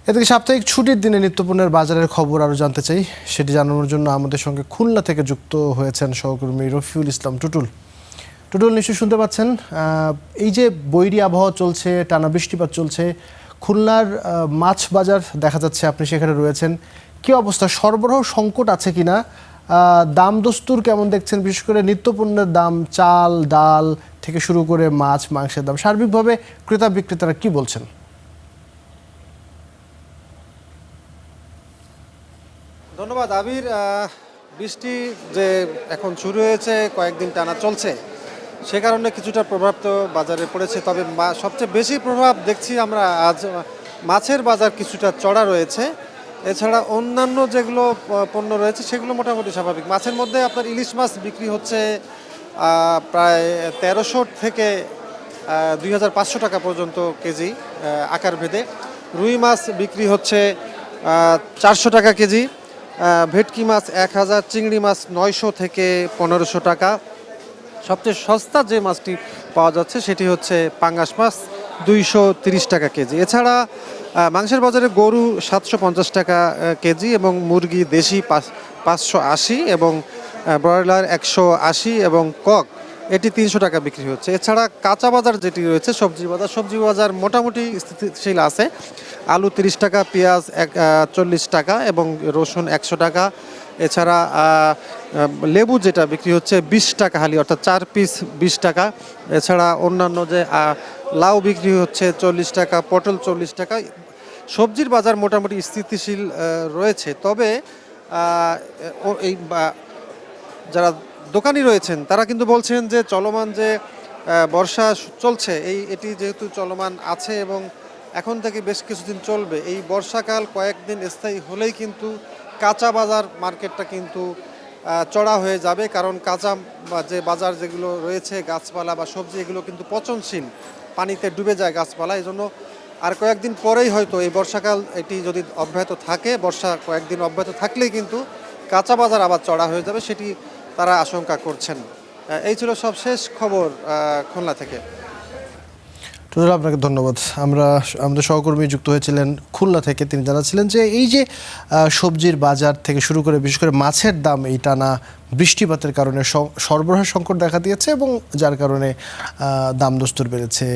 এদিকে সাপ্তাহিক ছুটির দিনে নিত্যপণ্যের বাজারের খবর আরও জানতে চাই। সেটি জানানোর জন্য আমাদের সঙ্গে খুলনা থেকে যুক্ত হয়েছেন সহকর্মী রফিউল ইসলাম টুটুল। টুটুল, নিশ্চয়ই শুনতে পাচ্ছেন। এই যে বৈরী আবহাওয়া চলছে, টানা বৃষ্টিপাত চলছে, খুলনার মাছ বাজার দেখা যাচ্ছে আপনি সেখানে রয়েছেন, কি অবস্থা? সরবরাহ সংকট আছে কিনা? দাম দস্তুর কেমন দেখছেন? বিশেষ করে নিত্যপণ্যের দাম, চাল ডাল থেকে শুরু করে মাছ মাংসের দাম, সার্বিকভাবে ক্রেতা বিক্রেতারা কি বলছেন? ধন্যবাদ আবির। বৃষ্টি যে এখন শুরু হয়েছে, কয়েকদিন টানা চলছে, সে কারণে কিছুটা প্রভাব তো বাজারে পড়েছে। তবে সবচেয়ে বেশি প্রভাব দেখছি আমরা আজ মাছের বাজার কিছুটা চড়া রয়েছে। এছাড়া অন্যান্য যেগুলো পণ্য রয়েছে সেগুলো মোটামুটি স্বাভাবিক। মাছের মধ্যে আপনার ইলিশ মাছ বিক্রি হচ্ছে প্রায় 1300 থেকে 2500 টাকা পর্যন্ত কেজি আকার ভেদে। রুই মাছ বিক্রি হচ্ছে 400 টাকা কেজি, ভেটকি মাছ 1000, চিংড়ি মাছ 900 থেকে 1500 টাকা। সবচেয়ে সস্তা যে মাছটি পাওয়া যাচ্ছে সেটি হচ্ছে পাঙ্গাস মাছ, 230 টাকা কেজি। এছাড়া মাংসের বাজারে গরু 750 টাকা কেজি এবং মুরগি দেশি 580 এবং ব্রয়লার 180 এবং কক এটি 300 টাকা বিক্রি হচ্ছে। এছাড়া কাঁচা বাজার যেটি রয়েছে সবজি বাজার মোটামুটি স্থিতিশীল আছে। আলু 30 টাকা, পেঁয়াজ 40 টাকা এবং রসুন 100 টাকা। এছাড়া লেবু যেটা বিক্রি হচ্ছে 20 টাকা হালি, অর্থাৎ 4 পিস 20 টাকা। এছাড়া অন্যান্য যে লাউ বিক্রি হচ্ছে 40 টাকা, পটল 40 টাকা। সবজির বাজার মোটামুটি স্থিতিশীল রয়েছে। তবে এই যারা দোকানি রয়েছেন তারা কিন্তু বলছেন যে চলমান যে বর্ষা চলছে, এটি যেহেতু চলমান আছে এবং এখন থেকে বেশ কিছুদিন চলবে, এই বর্ষাকাল কয়েকদিন স্থায়ী হলেই কিন্তু কাঁচা বাজার মার্কেটটা কিন্তু চড়া হয়ে যাবে। কারণ কাঁচা যে বাজার যেগুলো রয়েছে, গাছপালা বা সবজি, এগুলো কিন্তু পচনশীল, পানিতে ডুবে যায় গাছপালা। এই জন্য আর কয়েকদিন পরেই হয়তো এই বর্ষাকাল এটি যদি অব্যাহত থাকে, বর্ষা কয়েকদিন অব্যাহত থাকলেই কিন্তু কাঁচা বাজার আবার চড়া হয়ে যাবে, সেটি তারা আশঙ্কা করছেন। এই ছিল সব শেষ খবর খুলনা থেকে। টুটুল, আপনাকে ধন্যবাদ। আমাদের সহকর্মী যুক্ত হয়েছিলেন খুলনা থেকে, তিনি জানাচ্ছিলেন যে এই যে সবজির বাজার থেকে শুরু করে বিশেষ করে মাছের দাম এই টানা বৃষ্টিপাতের কারণে সরবরাহ সংকট দেখা দিয়েছে এবং যার কারণে দাম দস্তুর বেড়েছে।